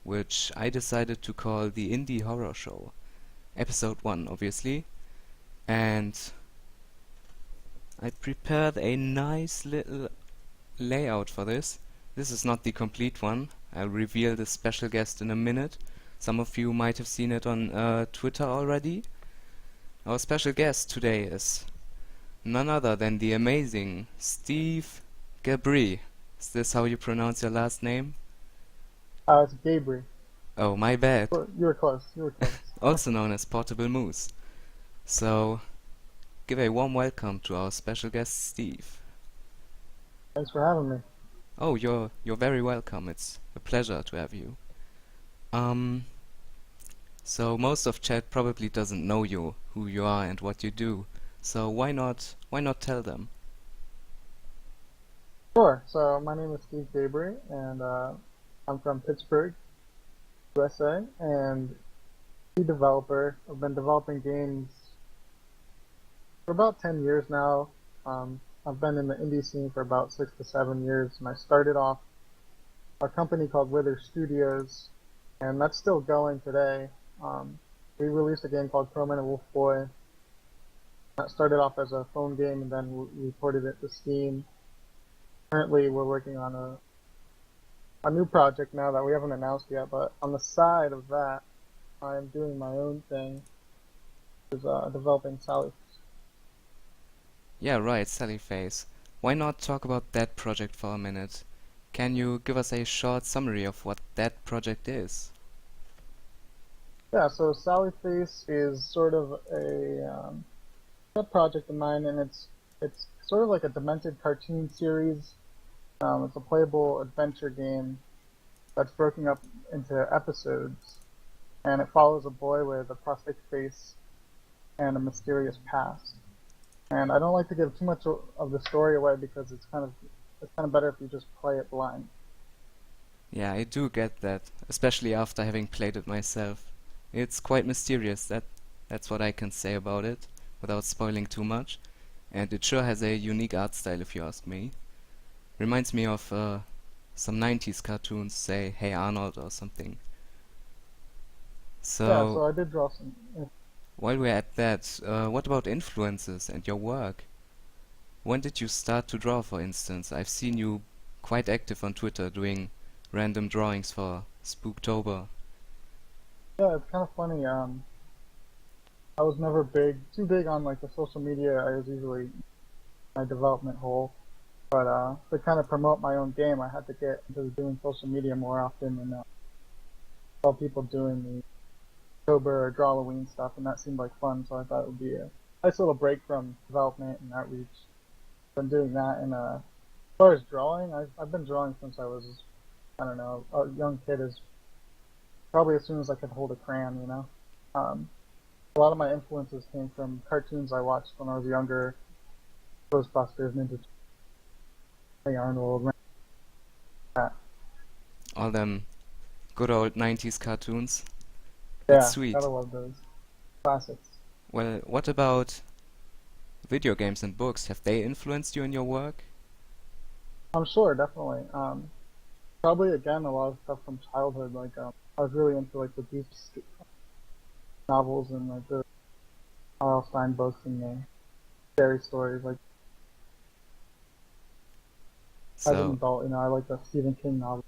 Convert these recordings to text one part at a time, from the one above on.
which I decided to call the Indie Horror Show. Episode 1, obviously. And I prepared a nice little layout for this. This is not the complete one. I'll reveal the special guest in a minute. Some of you might have seen it on Twitter already. Our special guest today is none other than the amazing Steve Gabry. Is this how you pronounce your last name? It's Gabry. Oh, my bad. You were close. You were close. Also known as Portable Moose. So, give a warm welcome to our special guest, Steve. Thanks for having me. Oh, you're very welcome. It's a pleasure to have you. Um, so most of chat probably doesn't know you, who you are and what you do. So why not tell them? Sure. So my name is Steve Gabry, and I'm from Pittsburgh, USA, and a developer. I've been developing games for about 10 years now. I've been in the indie scene for about 6 to 7 years, and I started off a company called Wither Studios, and that's still going today. We released a game called Crowman and Wolf Boy. That started off as a phone game, and then we ported it to Steam. Currently, we're working on a new project now that we haven't announced yet, but on the side of that, I'm doing my own thing, which is developing Sally. Yeah, right, Sally Face. Why not talk about that project for a minute? Can you give us a short summary of what that project is? Yeah, so Sally Face is sort of a pet project of mine, and it's sort of like a demented cartoon series. It's a playable adventure game that's broken up into episodes, and it follows a boy with a prosthetic face and a mysterious past. And I don't like to give too much of the story away because it's kind of better if you just play it blind. Yeah, I do get that, especially after having played it myself. It's quite mysterious, that's what I can say about it, without spoiling too much. And it sure has a unique art style if you ask me. Reminds me of some 90s cartoons, say Hey Arnold or something. Yeah, So, so I did draw some. while we're at that, what about influences and your work? When did you start to draw, for instance? I've seen you quite active on Twitter doing random drawings for Spooktober. Yeah, it's kind of funny. I was never too big on like the social media. I was usually my development hole. But to kind of promote my own game, I had to get into doing social media more often and saw people doing the October or Drawloween stuff, and that seemed like fun. So I thought it would be a nice little break from development and outreach. Been doing that, and as far as drawing, I've been drawing since I was, I don't know, a young kid, as probably as soon as I could hold a crayon, you know. A lot of my influences came from cartoons I watched when I was younger, Ghostbusters, Ninja Hey Arnold, that. All them good old 90s cartoons. That's Yeah, gotta sweet. love those classics. Well, what about video games and books? Have they influenced you in your work? I'm sure, definitely. Probably again a lot of stuff from childhood. Like I was really into like the novels and like the R.L. Stein books and the fairy stories. Like as an So, adult, I like the Stephen King novels.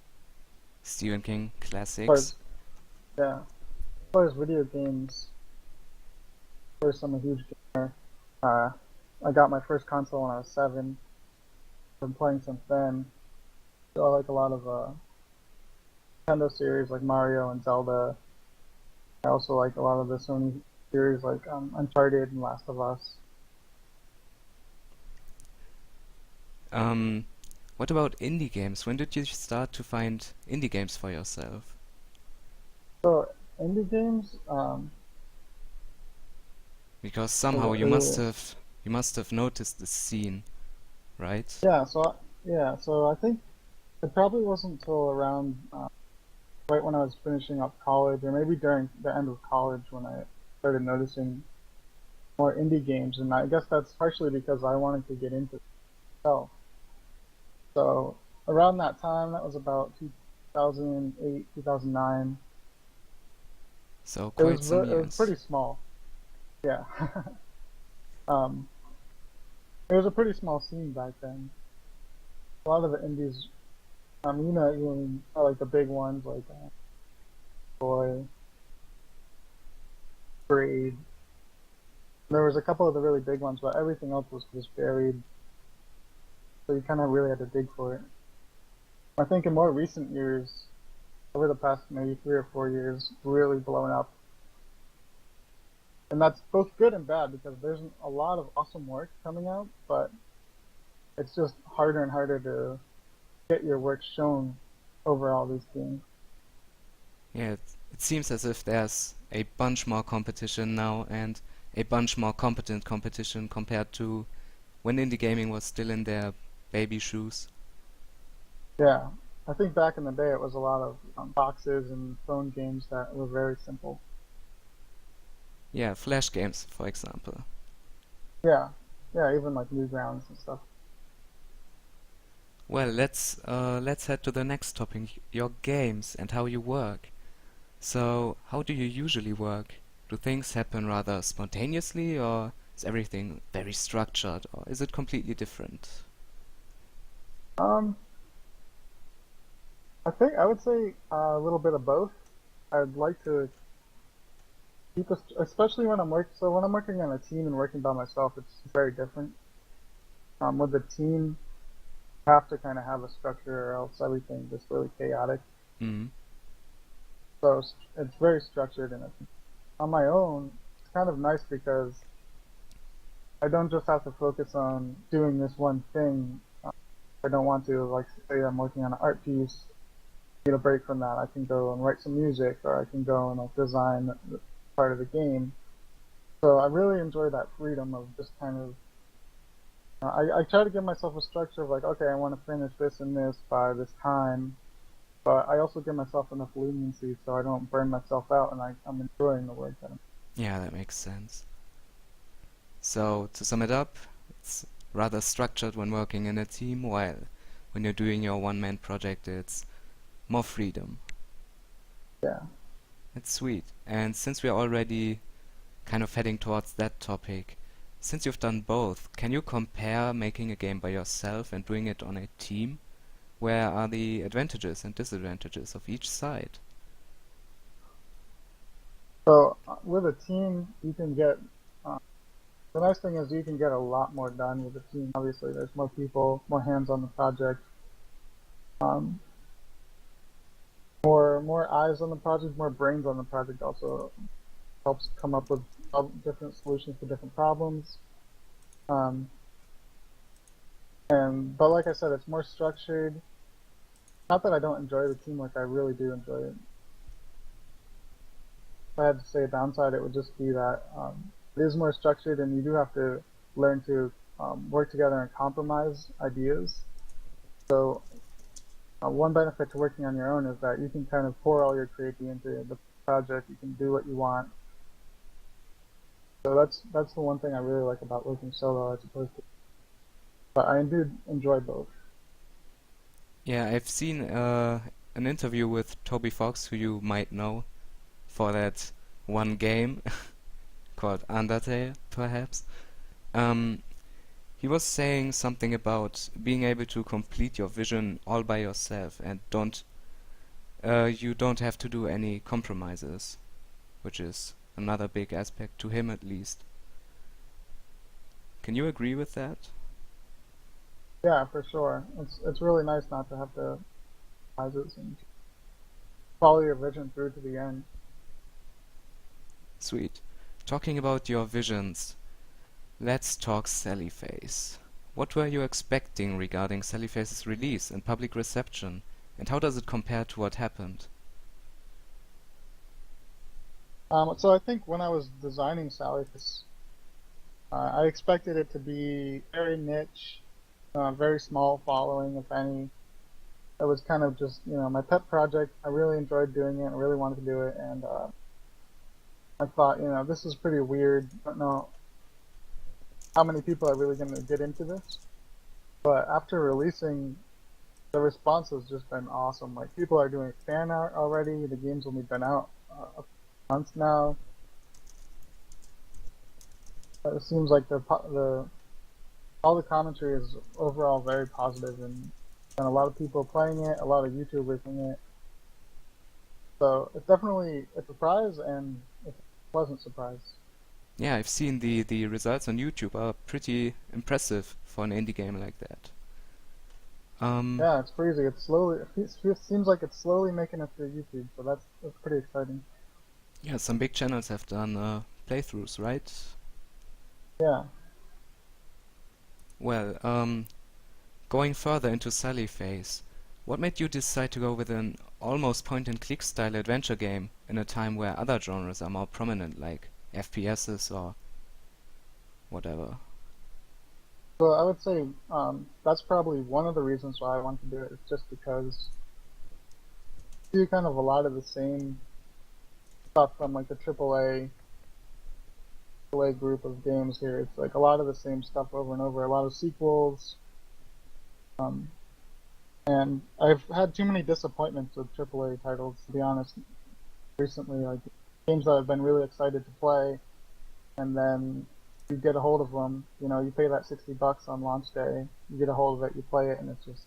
Stephen King As far as classics. yeah, as far as video games, of course I'm a huge gamer. Uh, I got my first console when I was 7. I've been playing since then. So I like a lot of Nintendo series like Mario and Zelda. I also like a lot of the Sony series like Uncharted and Last of Us. Um, what about indie games? When did you start to find indie games for yourself? So indie games, Because somehow you must have noticed the scene, right? yeah. So I think it probably wasn't until around right when I was finishing up college, or maybe during the end of college when I started noticing more indie games, and I guess that's partially because I wanted to get into it myself. So around that time, that was about 2008, 2009. So It was quite some it was years. pretty small. Yeah. um, it was a pretty small scene back then. A lot of the indies, like the big ones like Boy, Braid. There was a couple of the really big ones, but everything else was just buried. So you kind of really had to dig for it. I think in more recent years, over the past maybe 3 or 4 years, really blown up. And that's both good and bad because there's a lot of awesome work coming out, but it's just harder and harder to get your work shown over all these games. Yeah, it seems as if there's a bunch more competition now and a bunch more competent competition compared to when indie gaming was still in their baby shoes. Yeah, I think back in the day it was a lot of boxes and phone games that were very simple. Yeah, Flash games, for example. Yeah, yeah, even like Newgrounds and stuff. Well, let's head to the next topic, your games and how you work. So, how do you usually work? Do things happen rather spontaneously, or is everything very structured, or is it completely different? Um, I think I would say a little bit of both. I'd like to keep especially when I'm working. So when I'm working on a team and working by myself, it's very different. With the team, you have to kind of have a structure, or else everything just really chaotic. Mm. So it's very structured, and on my own, it's kind of nice because I don't just have to focus on doing this one thing. I don't want to, like, say I'm working on an art piece, get a break from that. I can go and write some music, or I can go and like design part of the game. So I really enjoy that freedom of just kind of. I try to give myself a structure of like, okay, I want to finish this and this by this time, but I also give myself enough leniency so I don't burn myself out and I'm enjoying the work that I'm. Yeah, that makes sense. So, to sum it up, it's rather structured when working in a team, while when you're doing your one-man project, it's more freedom. Yeah. It's sweet. And since we're already kind of heading towards that topic, since you've done both, can you compare making a game by yourself and doing it on a team? Where are the advantages and disadvantages of each side? So with a team, you can get. Uh, the nice thing is you can get a lot more done with a team. Obviously, there's more people, more hands on the project, um, more eyes on the project, more brains on the project. Also helps come up with different solutions to different problems. Um, but like I said, it's more structured. Not that I don't enjoy the teamwork, I really do enjoy it. If I had to say a downside, it would just be that it is more structured, and you do have to learn to work together and compromise ideas. So one benefit to working on your own is that you can kind of pour all your creativity into the project. You can do what you want. So that's the one thing I really like about working solo as opposed to. But I do enjoy both. Yeah, I've seen an interview with Toby Fox, who you might know for that one game called Undertale, perhaps. Um, he was saying something about being able to complete your vision all by yourself and you don't have to do any compromises, which is another big aspect to him at least. Can you agree with that? Yeah, for sure. It's really nice not to have to compromise and follow your vision through to the end. Sweet. Talking about your visions, let's talk Sallyface. What were you expecting regarding Sallyface's release and public reception, and how does it compare to what happened? So I think when I was designing Sally, I expected it to be very niche, very small following, if any. It was kind of just, my pet project. I really enjoyed doing it. I really wanted to do it, and I thought, this is pretty weird. I don't know how many people are really going to get into this. But after releasing, the response has just been awesome. Like people are doing fan art already. The game's only been out a month now. It seems like the all the commentary is overall very positive, and a lot of people playing it, a lot of YouTubers playing it. So it's definitely a surprise and it's a pleasant surprise. Yeah, I've seen the results on YouTube are pretty impressive for an indie game like that. Um, Yeah, it's crazy. It's slowly. It seems like it's slowly making it through YouTube. So that's pretty exciting. yeah, some big channels have done playthroughs, right? Yeah. Well, going further into Sally phase, what made you decide to go with an almost point-and-click style adventure game in a time where other genres are more prominent, like FPSs or whatever? So I would say that's probably one of the reasons why I want to do it. It's just because you see kind of a lot of the same stuff from like the AAA group of games here. It's like a lot of the same stuff over and over. A lot of sequels. Um, and I've had too many disappointments with AAA titles, to be honest. Recently, like games that I've been really excited to play, and then you get a hold of them. You know, you pay that $60 on launch day. You get a hold of it, you play it, and it's just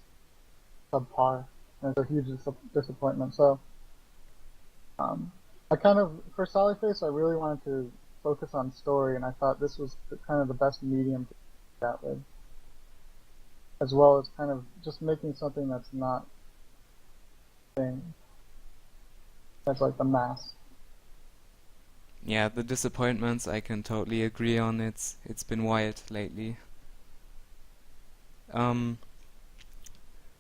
subpar. And it's a huge disappointment. So, um, I kind of for Sally Face, I really wanted to focus on story, and I thought this was kind of the best medium to do that with, as well as kind of just making something that's not thing that's like the mass. Yeah, the disappointments I can totally agree on. It's been wild lately. Um,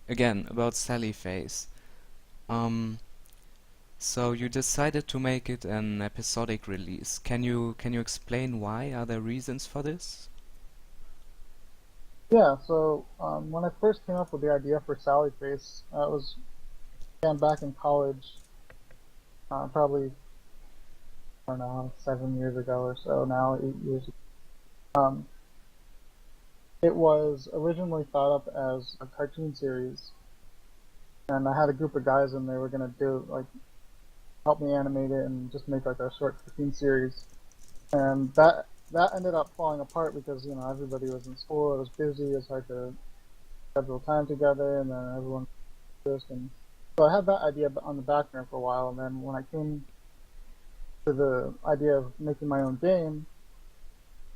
Again, about Sally Face. Um, so you decided to make it an episodic release. Can you explain why? Are there reasons for this? Yeah, so when I first came up with the idea for Sally Face, it was again back in college, probably I don't know 7 years ago or so now, 8 years ago. Um, it was originally thought up as a cartoon series, and I had a group of guys and they were gonna do like help me animate it and just make like a short cartoon series, and that ended up falling apart because you know everybody was in school, it was busy, it was hard to schedule time together, and then everyone was and so I had that idea on the back burner for a while, and then when I came to the idea of making my own game,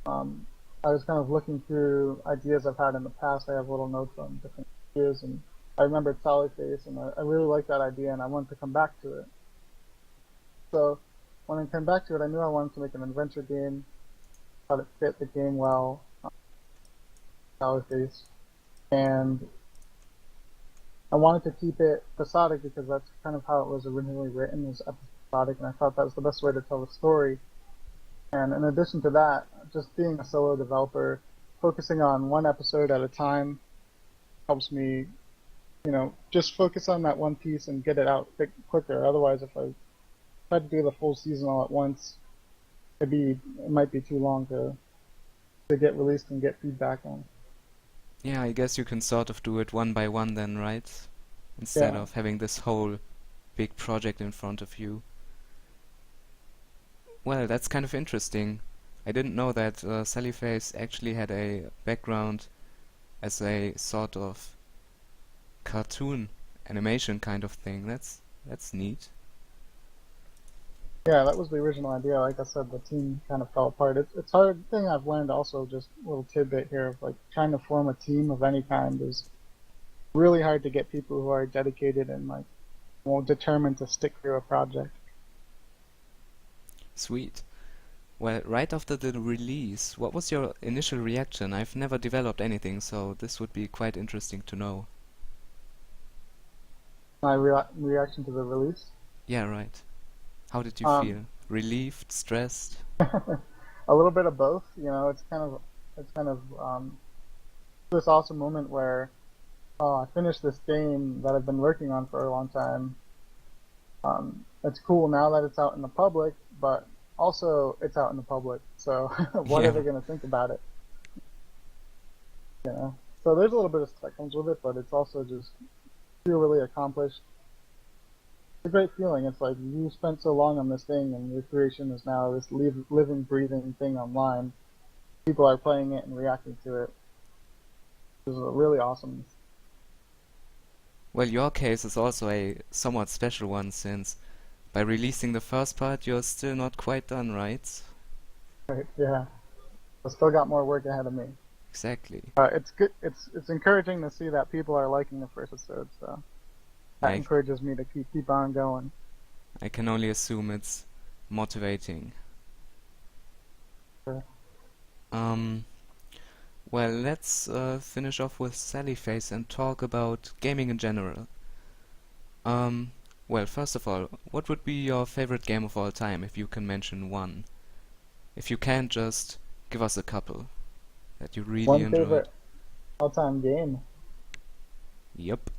um, I was kind of looking through ideas I've had in the past. I have little notes on different ideas, and I remembered Solid Face, and I really liked that idea, and I wanted to come back to it. So when I came back to it, I knew I wanted to make an adventure game. Thought it fit the game well, Solid Face, and I wanted to keep it episodic because that's kind of how it was originally written, was episodic, and I thought that was the best way to tell the story. And in addition to that, just being a solo developer, focusing on one episode at a time helps me, you know, just focus on that one piece and get it out quicker. Otherwise, if I try to do the full season all at once, it might be too long to get released and get feedback on. Yeah, I guess you can sort of do it one by one then, right? Instead Yeah. of having this whole big project in front of you. Well, that's kind of interesting. I didn't know that Sallyface actually had a background as a sort of cartoon animation kind of thing. That's neat. Yeah, that was the original idea. Like I said, the team kind of fell apart. It's hard thing I've learned also, just a little tidbit here of like trying to form a team of any kind is really hard to get people who are dedicated and like well determined to stick through a project. Sweet. Well, right after the release, what was your initial reaction? I've never developed anything, so this would be quite interesting to know. My reaction to the release, Yeah, right. How did you um, feel? Relieved? Stressed? a little bit of both. You know, it's kind of this awesome moment where oh, I finished this game that I've been working on for a long time. It's cool now that it's out in the public, but also it's out in the public. So what are Yeah. they going to think about it? You know. So there's a little bit of stuff that comes with it, but it's also just feel really accomplished. It's a great feeling. It's like you spent so long on this thing, and your creation is now this living, breathing thing online. People are playing it and reacting to it. It's really awesome. Well, your case is also a somewhat special one, since by releasing the first part, you're still not quite done, right? Right? Yeah. I still got more work ahead of me. Exactly. It's good. It's encouraging to see that people are liking the first episode. So that I, encourages me to keep on going. I can only assume it's motivating. Sure. Um, well, let's finish off with Sallyface and talk about gaming in general. Um, well, first of all, what would be your favorite game of all time, if you can mention one? If you can't, just give us a couple that you really One enjoyed. favorite all-time game. Yep,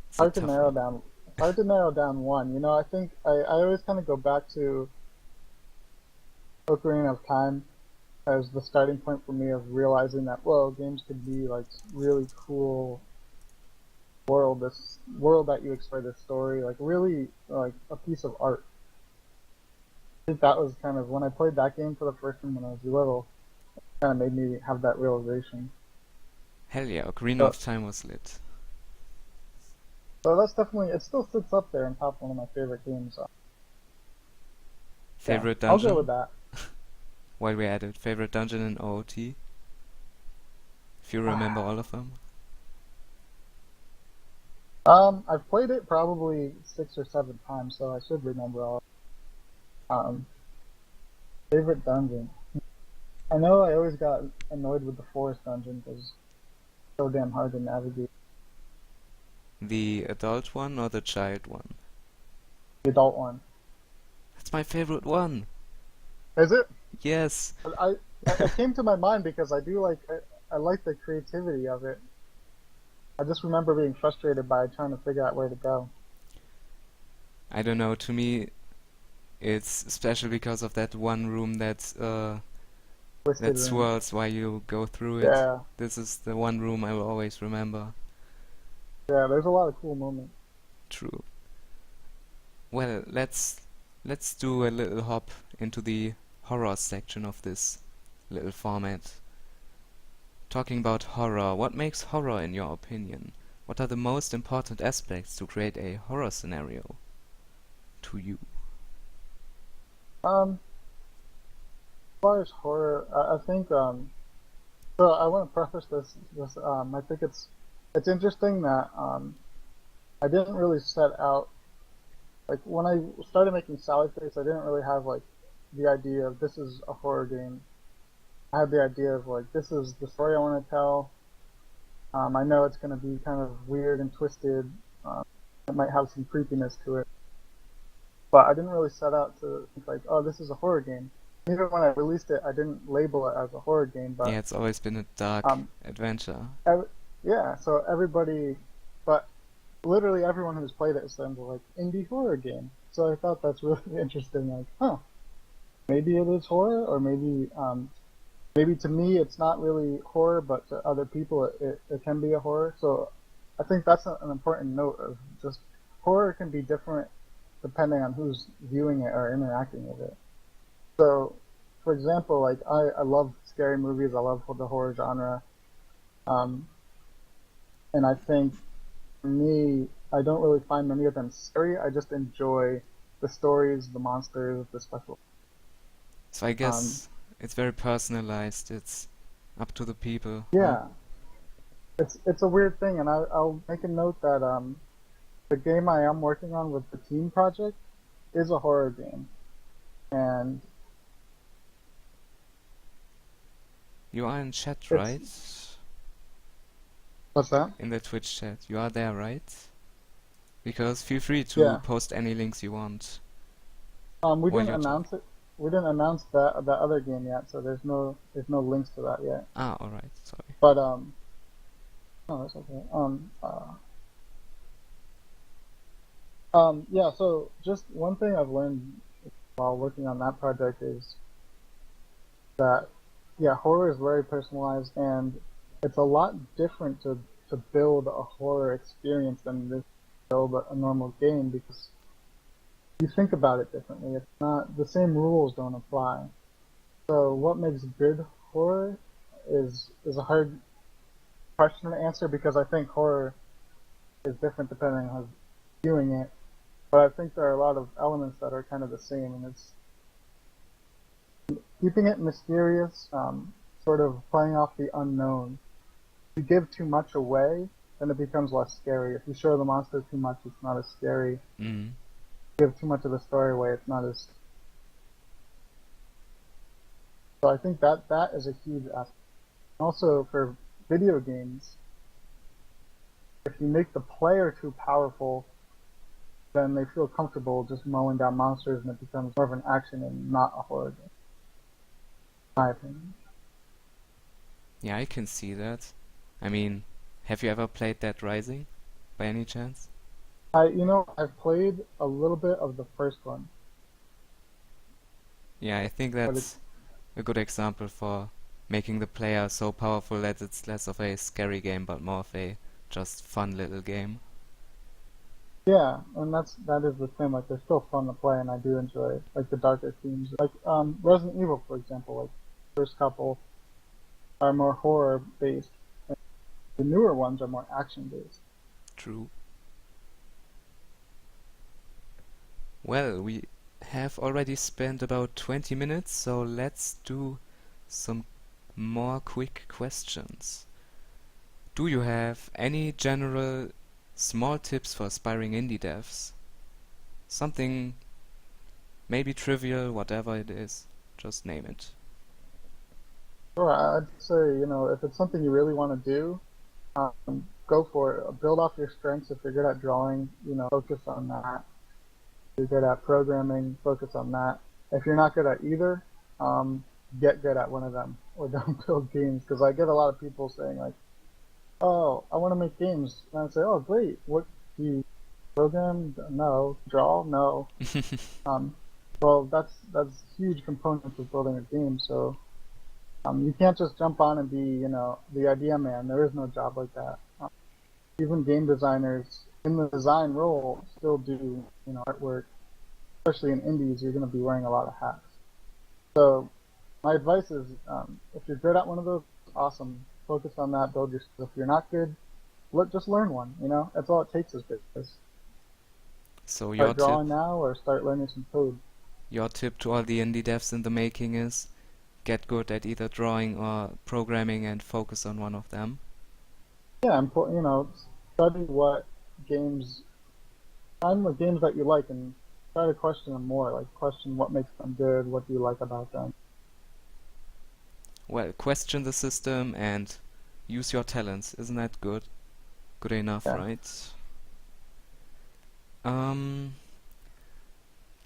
it's a Hard to tough narrow one. down. Hard to narrow down one. You know, I think I always kind of go back to Ocarina of Time as the starting point for me of realizing that, well, games could be like really cool this world that you explore, this story, like really like a piece of art. I think that was kind of when I played that game for the first time when I was little, it kind of made me have that realization. Hell yeah, Ocarina So, of Time was lit. so that's definitely, it still sits up there on top of one of my favorite games. So, yeah, Favorite I'll go with dungeon? that. While we're at it, favorite dungeon in OOT? If you remember all of them? I've played it probably 6 or 7 times, so I should remember all. Um, favorite dungeon. I know I always got annoyed with the forest dungeon because it's so damn hard to navigate. The adult one or the child one? The adult one. That's my favorite one! Is it? Yes! I it came to my mind because I like the creativity of it. I just remember being frustrated by trying to figure out where to go. I don't know, to me it's special because of that one room that Twisted room. swirls while you go through it. Yeah, This is the one room I will always remember. yeah. There's a lot of cool moments. True. Well, let's do a little hop into the horror section of this little format. Talking about horror, what makes horror in your opinion? What are the most important aspects to create a horror scenario to you? As far as horror, I think so I want to preface this. I think it's interesting that I didn't really set out like when I started making Sally Face. I didn't really have like the idea of this is a horror game. I had the idea of like this is the story I want to tell. I know it's going to be kind of weird and twisted. It might have some creepiness to it, but I didn't really set out to think like, oh, this is a horror game. Even when I released it, I didn't label it as a horror game, Yeah, but it's always been a dark um, adventure. yeah. So everybody, but literally everyone who's played it said like indie horror game. So I thought that's really interesting. Like, huh, maybe it is horror, or maybe to me it's not really horror, but to other people it can be a horror. So I think that's an important note of just horror can be different depending on who's viewing it or interacting with it. So, for example, like I love scary movies. I love the horror genre, um, and I think for me, I don't really find many of them scary. I just enjoy the stories, the monsters, the special. So I Um, guess it's very personalized. It's up to the people, huh? yeah, it's a weird thing, and I'll make a note that the game I am working on with the team project is a horror game, and You are in chat, it's right? what's that? In the Twitch chat. You are there, right? Because feel free to Yeah. post any links you want We while didn't you're talking. announce it. We didn't announce that other game yet, so there's no links to that yet. Ah, alright, sorry. But no, that's okay. Yeah. So just one thing I've learned while working on that project is that yeah, horror is very personalized, and it's a lot different to to build a horror experience than it is to build a normal game, because you think about it differently. It's not the same, rules don't apply. So what makes good horror is a hard question to answer, because I think horror is different depending on who's viewing it. But I think there are a lot of elements that are kind of the same, and it's keeping it mysterious, sort of playing off the unknown. If you give too much away, then it becomes less scary. If you show the monster too much, it's not as scary. Mm. Give too much of the story away, it's not as. So I think that is a huge aspect. Also, for video games, if you make the player too powerful, then they feel comfortable just mowing down monsters, and it becomes more of an action and not a horror game, in my opinion. Yeah, I can see that. I mean, have you ever played Dead Rising by any chance? I've played a little bit of the first one, Yeah, I think but it's that's a good example for making the player so powerful that it's less of a scary game but more of a just fun little game. yeah, and that is the thing. Like, they're still fun to play, and I do enjoy like the darker themes, like Resident Evil, for example. Like, the first couple are more horror based, and the newer ones are more action based. True. Well, we have already spent about 20 minutes, so let's do some more quick questions. Do you have any general small tips for aspiring indie devs? Something maybe trivial, whatever it is, just name it. Sure, I'd say, if it's something you really want to do, go for it. Build off your strengths. If you're good at drawing, focus on that. If you're good at programming, focus on that. If you're not good at either, get good at one of them, or don't build games. Because I get a lot of people saying, like, "Oh, I want to make games," and I say, "Oh, great. What do you program? No. Draw? No." Well, that's huge components of building a game. So you can't just jump on and be, the idea man. There is no job like that. Even game designers in the design role still do, artwork. Especially in indies, you're going to be wearing a lot of hats. So my advice is, if you're good at one of those, awesome. Focus on that. Build your skills. If you're not good, just learn one. That's all it takes is business. So Start drawing now, or start learning some code. your tip to all the indie devs in the making is get good at either drawing or programming and focus on one of them. Yeah, study what games, find the games that you like, and try to question them more. Like, question what makes them good, what do you like about them. Well, question the system and use your talents. Isn't that good? Good enough, Yeah. right?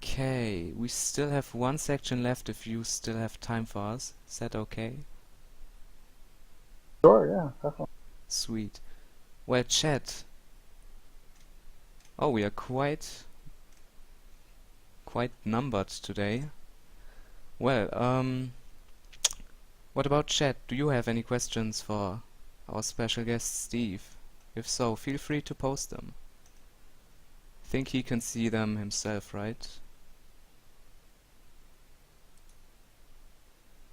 Okay, we still have one section left if you still have time for us. Is that okay? Sure, yeah, definitely. Sweet. Well, chat. Oh, we are quite numbered today. Well, what about chat? Do you have any questions for our special guest Steve? If so, feel free to post them. Think he can see them himself, right?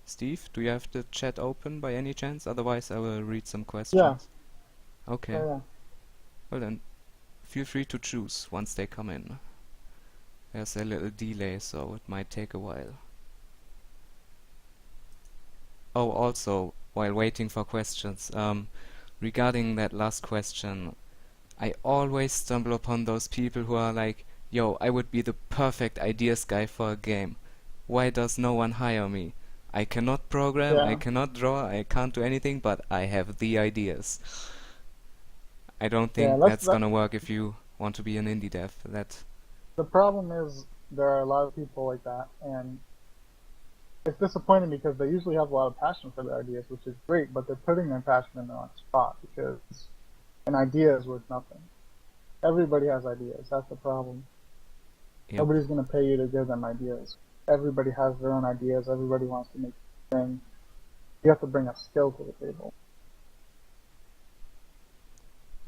Steve, do you have the chat open by any chance? Otherwise, I will read some questions. Yeah. Okay. Yeah. Well then, feel free to choose once they come in. There's a little delay, so it might take a while. Oh, also, while waiting for questions, regarding that last question, I always stumble upon those people who are like, yo, I would be the perfect ideas guy for a game. Why does no one hire me? I cannot program, I Yeah. cannot draw, I can't do anything, but I have the ideas. I don't Yeah, think that's gonna work if you want to be an indie dev. the problem is there are a lot of people like that, and it's disappointing because they usually have a lot of passion for their ideas, which is great, but they're putting their passion in the wrong spot, because an idea is worth nothing. Everybody has ideas. That's the problem. Yep. Nobody's going to pay you to give them ideas. Everybody has their own ideas. Everybody wants to make a thing. You have to bring a skill to the table.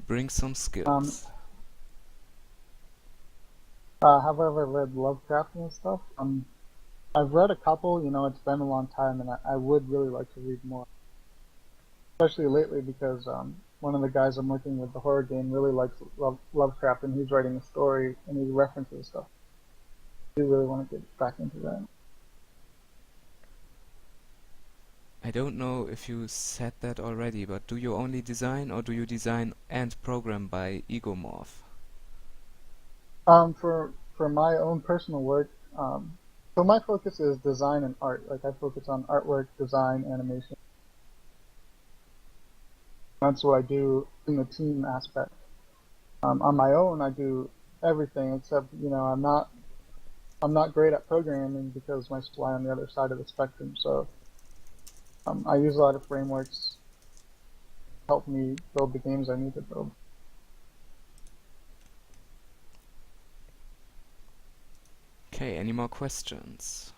Bring some Um, skills. have I ever read Lovecraft and stuff? I've read a couple. You know, it's been a long time, and I would really like to read more, especially lately because one of the guys I'm working with the horror game really likes Lovecraft, and he's writing a story and he references stuff. I do really want to get back into that. I don't know if you said that already, but do you only design or do you design and program by Egomorph? For my own personal work, so my focus is design and art. Like I focus on artwork, design, animation. That's what I do in the team aspect. On my own, I do everything except I'm not great at programming because my lie on the other side of the spectrum. So I use a lot of frameworks to help me build the games I need to build. Okay, any more questions?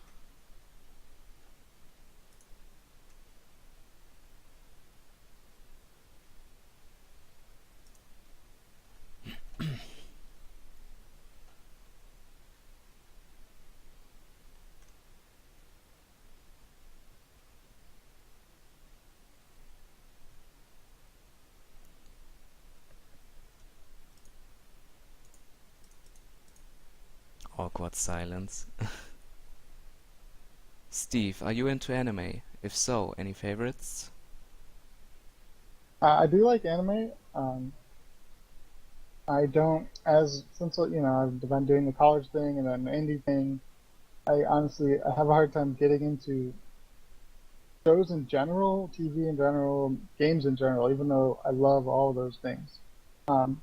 Awkward silence. Steve, are you into anime? If so, any favorites? I do like anime. I don't as since I've been doing the college thing and then the indie thing. I have a hard time getting into shows in general, TV in general, games in general, even though I love all of those things. Um,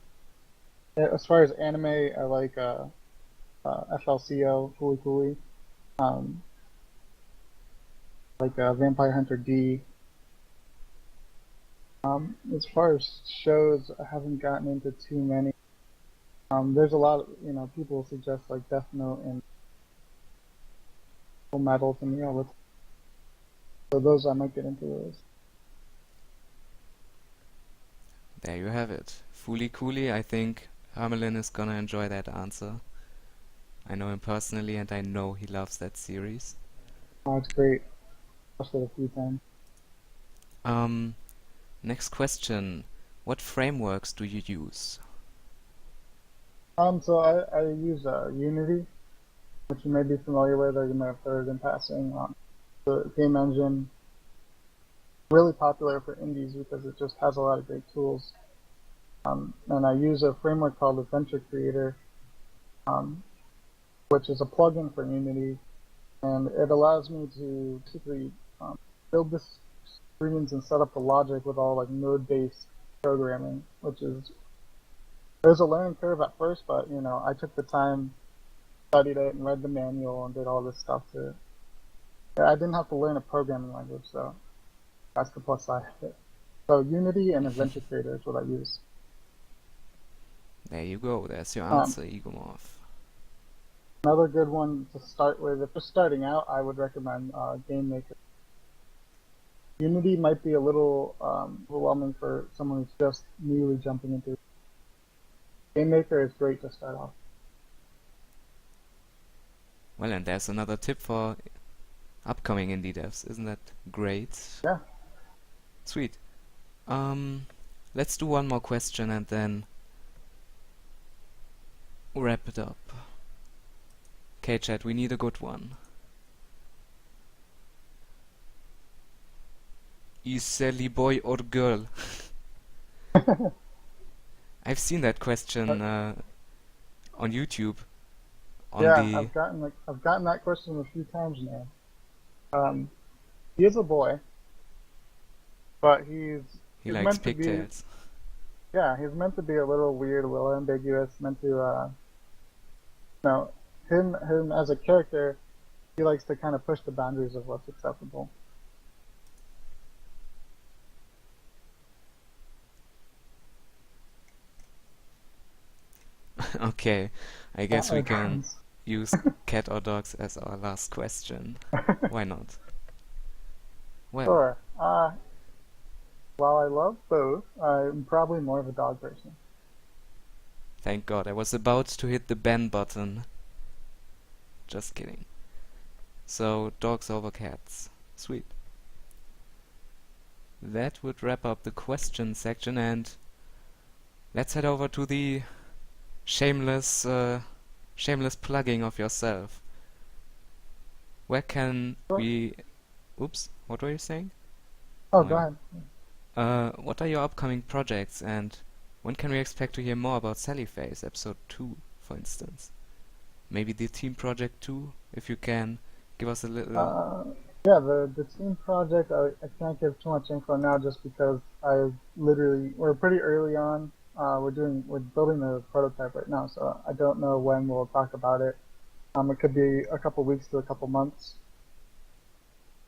as far as anime, I like FLCO, Fooly Cooly, um, like Vampire Hunter D. As far as shows, I haven't gotten into too many. There's a lot of, people suggest like Death Note and Full Metal to me all the time. So those I might get into those. There you have it. Fooly Cooly, I think Hermelin is gonna enjoy that answer. I know him personally and I know he loves that series. Oh, it's great. Watched it a few times. Um, Next question. What frameworks do you use? So I use Unity, which you may be familiar with, or you may have heard in passing. The game engine, really popular for indies because it just has a lot of great tools. And I use a framework called Adventure Creator, um, which is a plugin for Unity, and it allows me to basically build the screens and set up the logic with all like node-based programming, which is there's a learning curve at first, but I took the time, studied it, and read the manual and did all this stuff to. I didn't have to learn a programming language, so that's the plus side of it. So Unity and Adventure Creator is what I use. There you go, there's your Um, answer, Egomorph. Another good one to start with, if you're starting out, I would recommend Game Maker. Unity might be a little overwhelming for someone who's just newly jumping into it. Game Maker is great to start off. Well, and there's another tip for upcoming indie devs. Isn't that great? Yeah. Sweet. Let's do one more question and then wrap it up. Okay, chat, we need a good one. Is Sally boy or girl? I've seen that question on YouTube. Yeah, I've gotten that question a few times now. He is a boy, but He he's likes meant to be pigtails. he's meant to be a little weird, a little ambiguous, meant to him as a character, he likes to kind of push the boundaries of what's acceptable. Okay, I guess we can Depends. use cat or dogs as our last question. Why not? Well, Sure. While I love both, I'm probably more of a dog person. Thank God, I was about to hit the ban button. Just kidding. So, dogs over cats. Sweet. That would wrap up the question section, and let's head over to the shameless, shameless plugging of yourself. Where can Sure. we... Oops, what were you saying? Oh, Oh go yeah. ahead. What are your upcoming projects, and when can we expect to hear more about Sallyface, episode 2, for instance? Maybe the team project too, if you can give us a little... Uh, yeah, the team project, I can't give too much info now just because we're pretty early on. We're building the prototype right now, so I don't know when we'll talk about it. It could be a couple weeks to a couple months.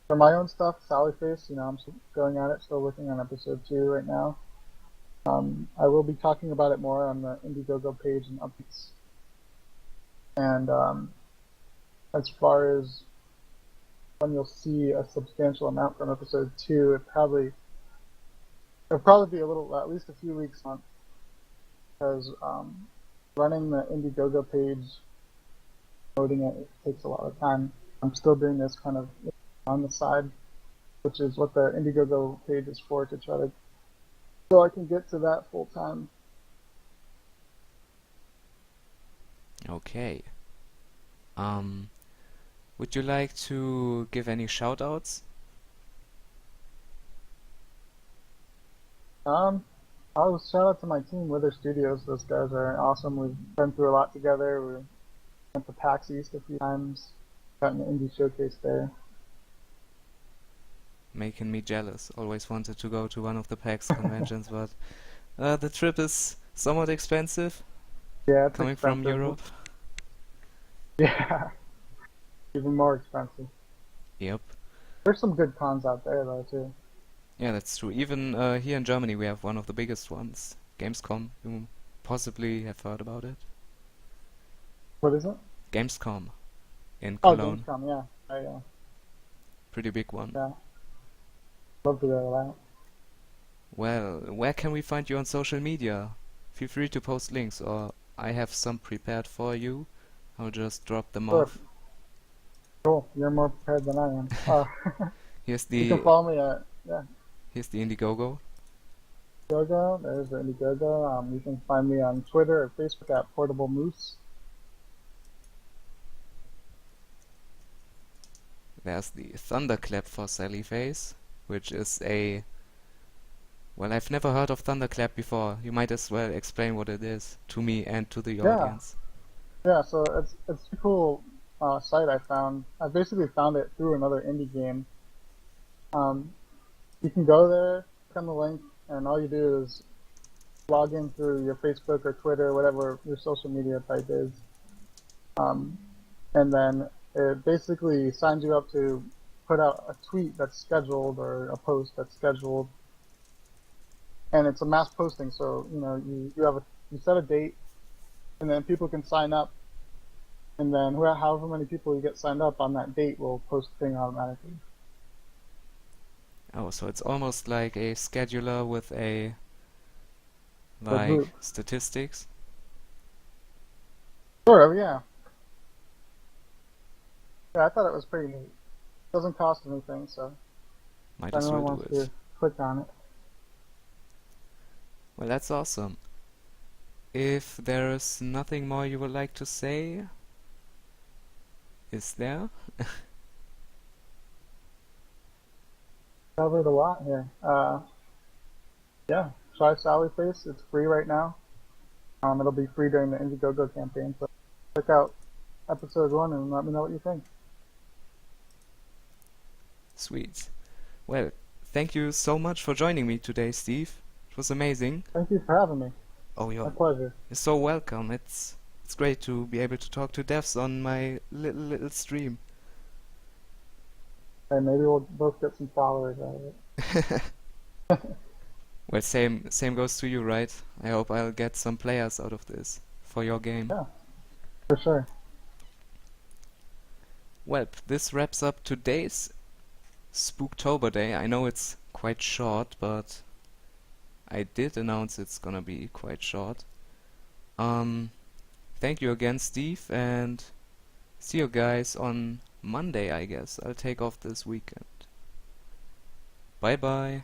For my own stuff, Sallyface, I'm going at it, still working on episode 2 right now. I will be talking about it more on the Indiegogo page and updates. And as far as when you'll see a substantial amount from episode 2, it'll probably be at least a few weeks on, because running the Indiegogo page, loading it takes a lot of time. I'm still doing this kind of on the side, which is what the Indiegogo page is for, to try to, so I can get to that full time. Okay. Would you like to give any shout-outs? I'll shout out to my team, Wither Studios. Those guys are awesome. We've been through a lot together. We went to PAX East a few times, got an indie showcase there. Making me jealous. Always wanted to go to one of the PAX conventions, but the trip is somewhat expensive, Yeah, it's coming from expensive. Europe. Yeah, even more expensive. Yep. There's some good cons out there though too. Yeah, that's true. Even here in Germany we have one of the biggest ones, Gamescom. You possibly have heard about it. What is it? Gamescom in Oh, Cologne. Gamescom. Yeah, Pretty big one. yeah. Love to go to that. Well, where can we find you on social media? Feel free to post links, or I have some prepared for you. I'll just drop them Sure. off. Cool. You're more prepared than I am. Here's You can the follow me at Indiegogo. Indiegogo. There's the Indiegogo. You can find me on Twitter or Facebook at Portable Moose. There's the Thunderclap for Sallyface, which is a... Well, I've never heard of Thunderclap before. You might as well explain what it is to me and to the Yeah. audience. Yeah, so it's a cool site I found. I basically found it through another indie game. You can go there, click on the link, and all you do is log in through your Facebook or Twitter, whatever your social media type is. And then it basically signs you up to put out a tweet that's scheduled or a post that's scheduled. And it's a mass posting, so you set a date, and then people can sign up, and then however many people you get signed up on that date will post the thing automatically. Oh, so it's almost like a scheduler with a... A group. like statistics? Sort of, yeah. Yeah, I thought it was pretty neat. Doesn't cost anything, so Might if as anyone well wants do it. to click on it. Well, that's awesome. If there is nothing more you would like to say, is there? Covered a lot here. Yeah, try Sallyface. It's free right now. It'll be free during the Indiegogo campaign, so check out episode 1 and let me know what you think. Sweet. Well, thank you so much for joining me today, Steve. It was amazing. Thank you for having me. Oh, My you're pleasure. so welcome. It's great to be able to talk to devs on my little stream. And maybe we'll both get some followers out of it. Well, same goes to you, right? I hope I'll get some players out of this for your game. Yeah, for sure. Well, this wraps up today's Spooktober Day. I know it's quite short, but I did announce it's gonna be quite short. Um, Thank you again, Steve, and see you guys on Monday, I guess. I'll take off this weekend. Bye bye.